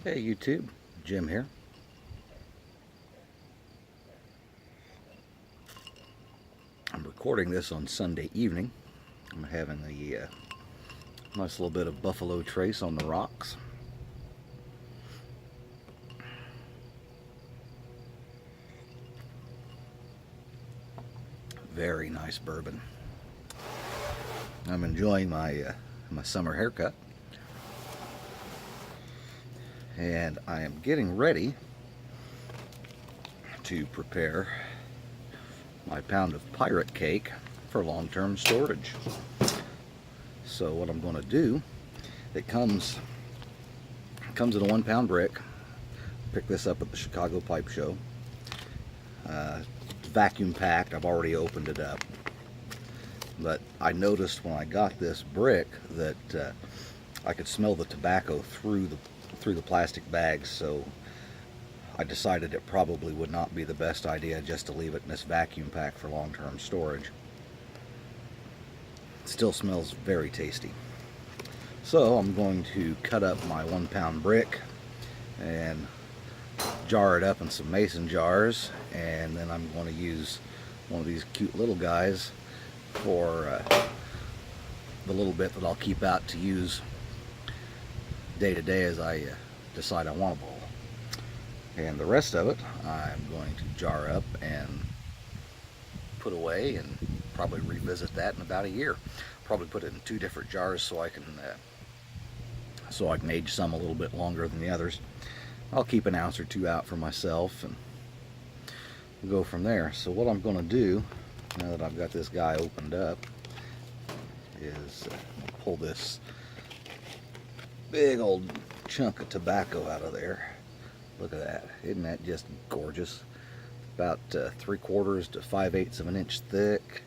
Hey YouTube, Jim here. I'm recording this on Sunday evening. I'm having a nice little bit of buffalo trace on the rocks. Very nice bourbon. I'm enjoying my summer haircut, and I am getting ready to prepare my pound of Pirate Kake for long-term storage. So what I'm going to do, it comes in a 1 pound brick. Picked this up at the Chicago Pipe Show. Vacuum packed. I've already opened it up, but I noticed when I got this brick that I could smell the tobacco through the plastic bags, so I decided it probably would not be the best idea just to leave it in this vacuum pack for long-term storage. It still smells very tasty. So I'm going to cut up my 1 pound brick and jar it up in some mason jars, and then I'm going to use one of these cute little guys for the little bit that I'll keep out to use day to day as I decide I want a bowl. And the rest of it I'm going to jar up and put away, and probably revisit that in about a year. Probably put it in 2 different jars so I can age some a little bit longer than the others. I'll keep an ounce or 2 out for myself and we'll go from there. So what I'm going to do, now that I've got this guy opened up, is pull this big old chunk of tobacco out of there. Look at that. Isn't that just gorgeous? About 3/4 to 5/8 of an inch thick.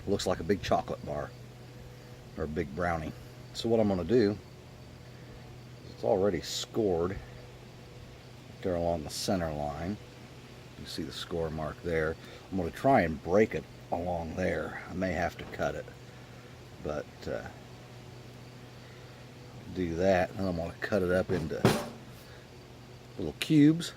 Looks like a big chocolate bar or a big brownie. So what I'm going to do, it's already scored there along the center line. You see the score mark there. I'm going to try and break it along there. I may have to cut it, but do that, and I'm going to cut it up into little cubes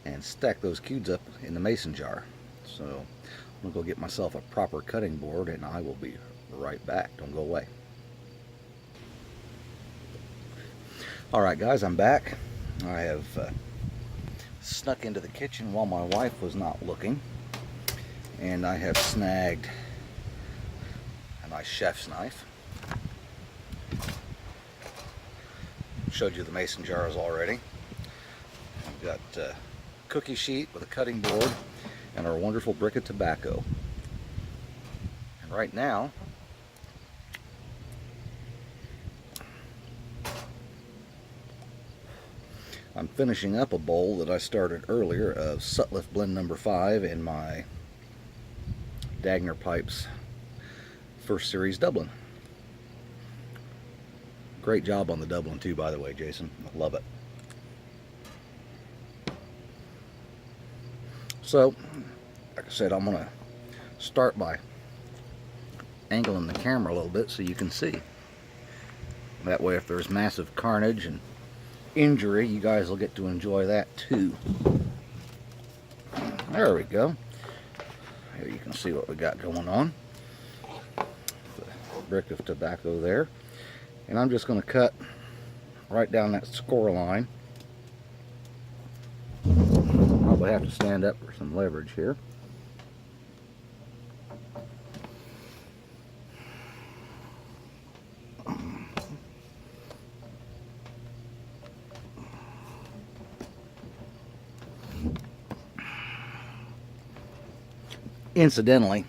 and stack those cubes up in the mason jar. So I'm going to go get myself a proper cutting board, and I will be right back. Don't go away. Alright guys, I'm back. I have snuck into the kitchen while my wife was not looking, and I have snagged a nice chef's knife. Showed you the mason jars already. I've got a cookie sheet with a cutting board and our wonderful brick of tobacco. And right now, I'm finishing up a bowl that I started earlier of Sutliff Blend number 5 in my Dagner Pipes First Series Dublin. Great job on the Dublin too, by the way, Jason. I love it. So, like I said, I'm going to start by angling the camera a little bit so you can see. That way, if there's massive carnage and injury, you guys will get to enjoy that too. There we go. Here you can see what we got going on. The brick of tobacco there. And I'm just going to cut right down that score line. Probably have to stand up for some leverage here. Incidentally,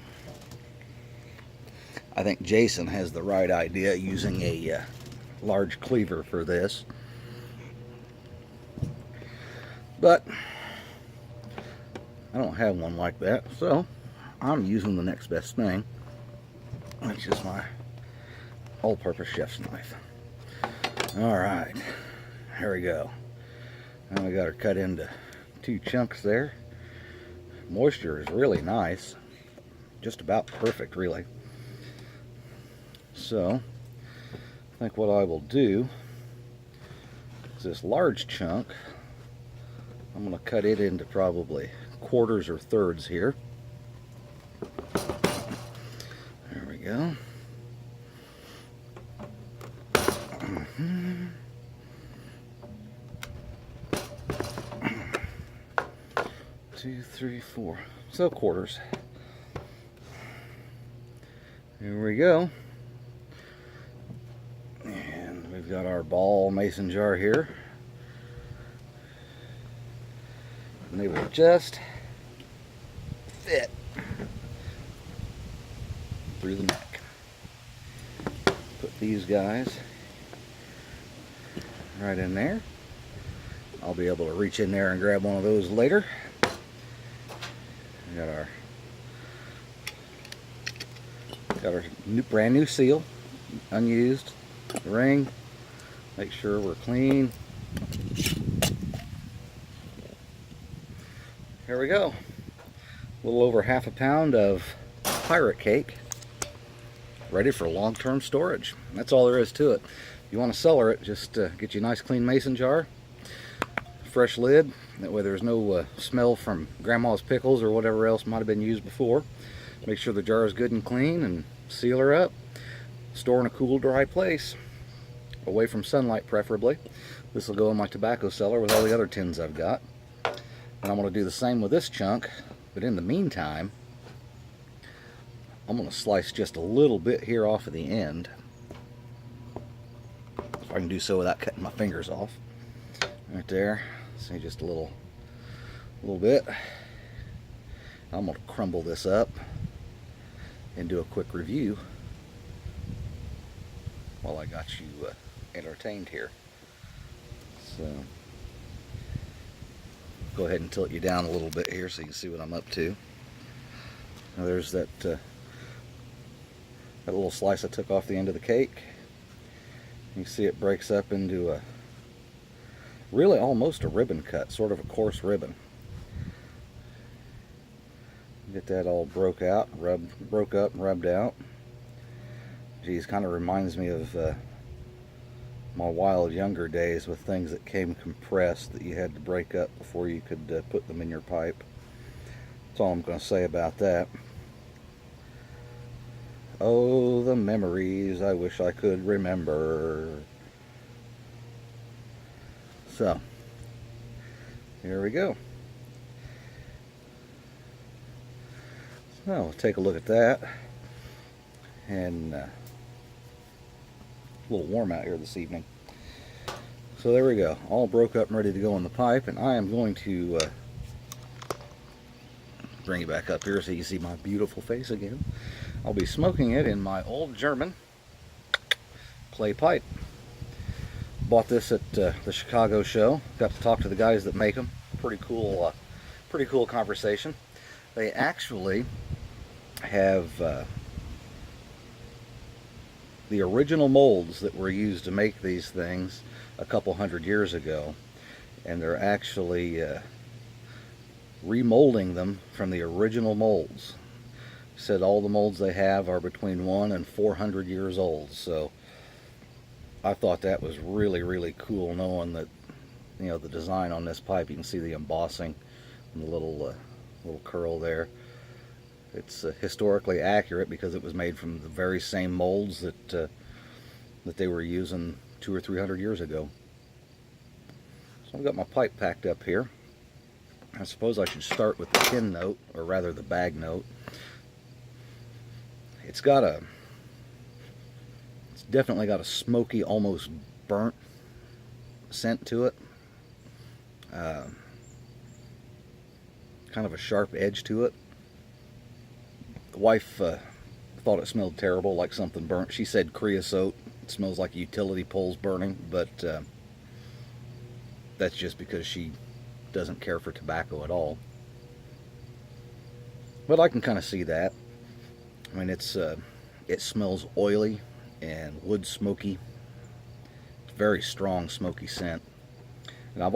I think Jason has the right idea using a large cleaver for this, but I don't have one like that, so I'm using the next best thing, which is my all-purpose chef's knife. Alright, here we go. Now we got her cut into 2 chunks there. Moisture is really nice, just about perfect really. So I think what I will do is this large chunk, I'm going to cut it into probably quarters or thirds here. There we go. 2, 3, 4. So quarters. Here we go. And we've got our ball mason jar here. And they will just fit through the neck. Put these guys right in there. I'll be able to reach in there and grab one of those later. We got our brand new seal, unused ring. Make sure we're clean. Here we go. A little over half a pound of Pirate Kake, ready for long-term storage. That's all there is to it. If you want to cellar it, just get you a nice clean mason jar, fresh lid. That way there's no smell from grandma's pickles or whatever else might have been used before. Make sure the jar is good and clean, and seal her up. Store in a cool, dry place, away from sunlight preferably. This will go in my tobacco cellar with all the other tins I've got. And I'm going to do the same with this chunk, but in the meantime, I'm going to slice just a little bit here off of the end, if I can do so without cutting my fingers off. Right there. See, just a little bit. I'm going to crumble this up and do a quick review while I got you entertained here. So go ahead and tilt you down a little bit here so you can see what I'm up to. Now there's that little slice I took off the end of the cake. You see it breaks up into a really almost a ribbon cut, sort of a coarse ribbon. Get that all broke up and rubbed out. Geez, kind of reminds me of my wild younger days with things that came compressed that you had to break up before you could put them in your pipe. That's all I'm going to say about that. Oh, the memories I wish I could remember. So, here we go. So, we'll take a look at that. And a little warm out here this evening. So there we go. All broke up and ready to go in the pipe. And I am going to bring it back up here so you see my beautiful face again. I'll be smoking it in my old German clay pipe. Bought this at the Chicago show. Got to talk to the guys that make them. Pretty cool conversation. They actually have the original molds that were used to make these things a couple hundred years ago, and they're actually remolding them from the original molds. Said all the molds they have are between 100 and 400 years old. So I thought that was really, really cool, knowing that, you know, the design on this pipe, you can see the embossing and the little curl there. It's historically accurate because it was made from the very same molds that that they were using 200 or 300 years ago. So I've got my pipe packed up here. I suppose I should start with the tin note, or rather the bag note. It's definitely got a smoky, almost burnt scent to it. Kind of a sharp edge to it. The wife thought it smelled terrible, like something burnt. She said creosote. It smells like utility poles burning, but that's just because she doesn't care for tobacco at all. But I can kind of see that. I mean, it smells oily and wood smoky. It's very strong smoky scent. And I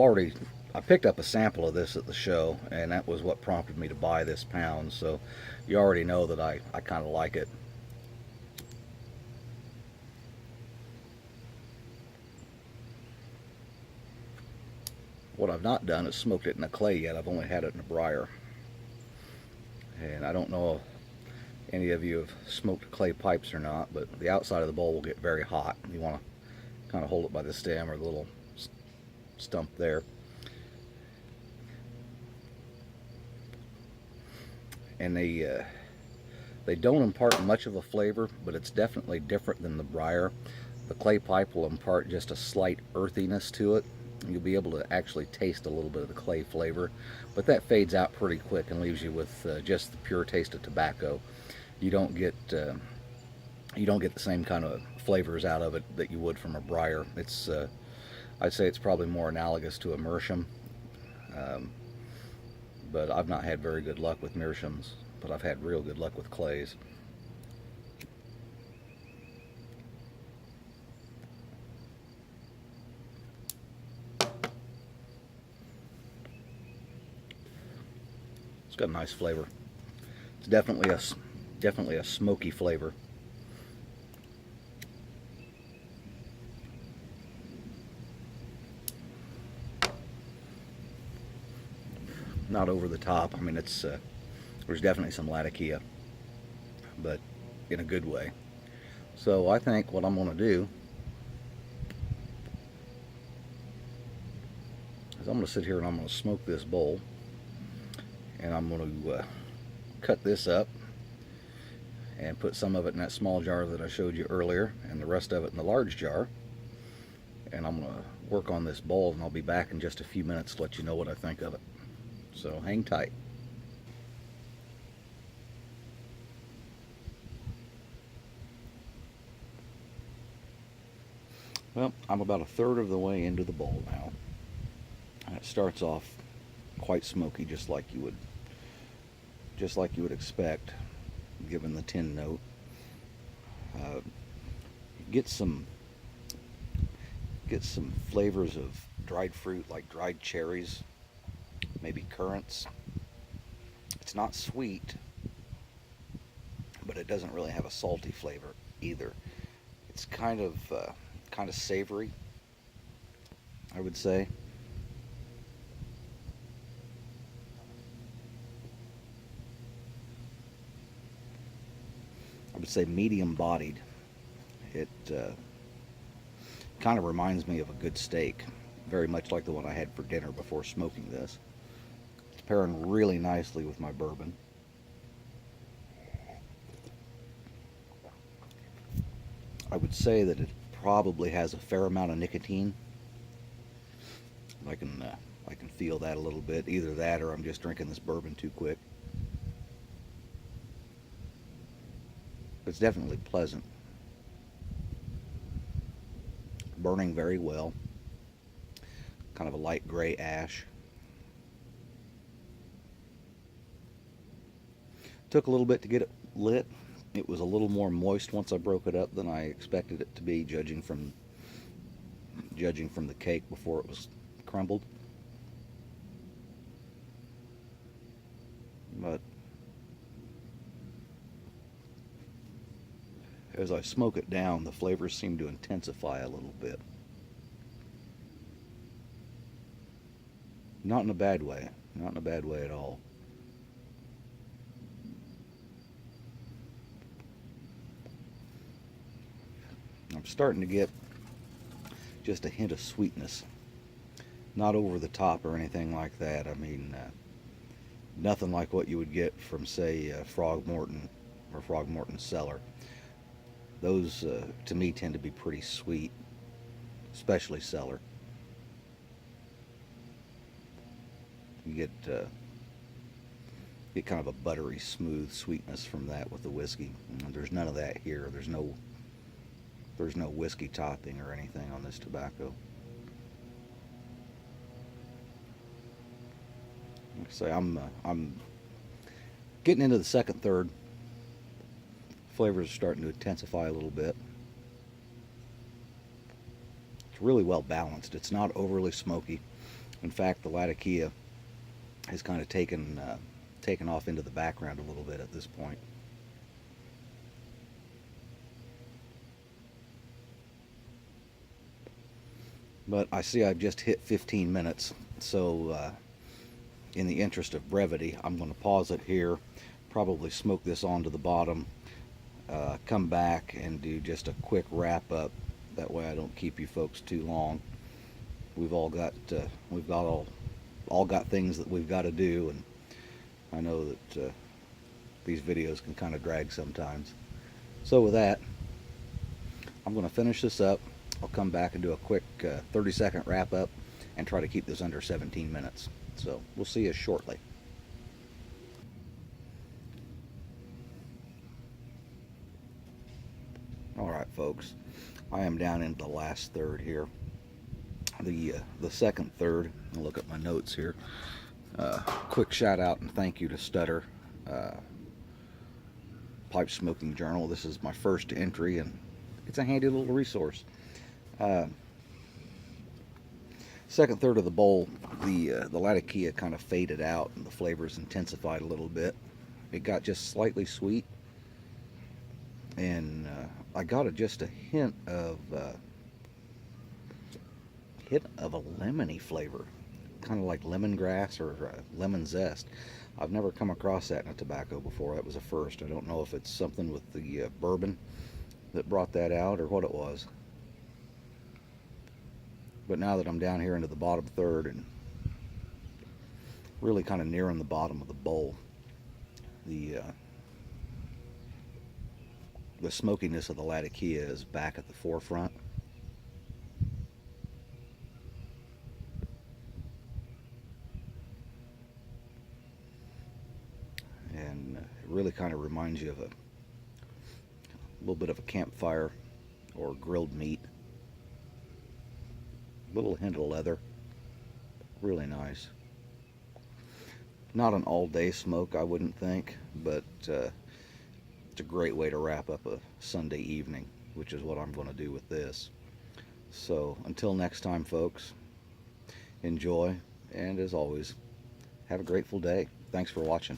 picked up a sample of this at the show, and that was what prompted me to buy this pound. So you already know that I kind of like it. What I've not done is smoked it in a clay yet. I've only had it in a briar. And I don't know if any of you have smoked clay pipes or not, but the outside of the bowl will get very hot. You want to kind of hold it by the stem or the little stump there. And they don't impart much of a flavor, but it's definitely different than the briar. The clay pipe will impart just a slight earthiness to it. You'll be able to actually taste a little bit of the clay flavor, but that fades out pretty quick and leaves you with just the pure taste of tobacco. You don't get the same kind of flavors out of it that you would from a briar. It's I'd say it's probably more analogous to a meerschaum, but I've not had very good luck with meerschaums, but I've had real good luck with clays. It's got a nice flavor. It's definitely a smoky flavor. Not over the top. I mean, it's there's definitely some Latakia, but in a good way. So I think what I'm going to do is I'm going to sit here and I'm going to smoke this bowl, and I'm going to cut this up and put some of it in that small jar that I showed you earlier and the rest of it in the large jar, and I'm going to work on this bowl, and I'll be back in just a few minutes to let you know what I think of it. So hang tight. Well, I'm about a third of the way into the bowl now. And it starts off quite smoky, just like you would expect, given the tin note. Get some flavors of dried fruit, like dried cherries, maybe currants. It's not sweet, but it doesn't really have a salty flavor either. It's kind of savory, I would say. I would say medium bodied. It kind of reminds me of a good steak, very much like the one I had for dinner before smoking this. It's pairing really nicely with my bourbon. I would say that it probably has a fair amount of nicotine. I can feel that a little bit. Either that or I'm just drinking this bourbon too quick. It's definitely pleasant. Burning very well. Kind of a light gray ash. Took a little bit to get it lit. It was a little more moist once I broke it up than I expected it to be, judging from the cake before it was crumbled. But as I smoke it down, the flavors seem to intensify a little bit. Not in a bad way. Not in a bad way at all. I'm starting to get just a hint of sweetness. Not over the top or anything like that. I mean, nothing like what you would get from, say, Frogmorton or Frogmorton Cellar. Those, to me, tend to be pretty sweet, especially Cellar. You get kind of a buttery, smooth sweetness from that with the whiskey. And there's none of that here. There's no whiskey topping or anything on this tobacco. Like I say, I'm getting into the second third. Flavors are starting to intensify a little bit. It's really well balanced. It's not overly smoky. In fact, the Latakia has kind of taken off into the background a little bit at this point. But I see I've just hit 15 minutes, So in the interest of brevity, I'm going to pause it here, probably smoke this onto the bottom, come back and do just a quick wrap up. That way I don't keep you folks too long. We've all got all got things that we've got to do, and I know that these videos can kind of drag sometimes. So with that, I'm going to finish this up. I'll come back and do a quick 30-second wrap up and try to keep this under 17 minutes. So we'll see you shortly. Alright folks, I am down into the last third here. The second third, I'll look at my notes here. Quick shout out and thank you to Stutter Pipe Smoking Journal. This is my first entry and it's a handy little resource. Second third of the bowl, the Latakia kind of faded out and the flavors intensified a little bit. It got just slightly sweet, and I got just a hint of a lemony flavor, kind of like lemongrass or lemon zest. I've never come across that in a tobacco before. That was a first. I don't know if it's something with the bourbon that brought that out or what it was. But now that I'm down here into the bottom third and really kind of nearing the bottom of the bowl, the smokiness of the Latakia is back at the forefront. And it really kind of reminds you of a little bit of a campfire or grilled meat. Little hint of leather. Really nice. Not an all-day smoke, I wouldn't think, but it's a great way to wrap up a Sunday evening, which is what I'm going to do with this. So until next time, folks, enjoy, and as always, have a grateful day. Thanks for watching.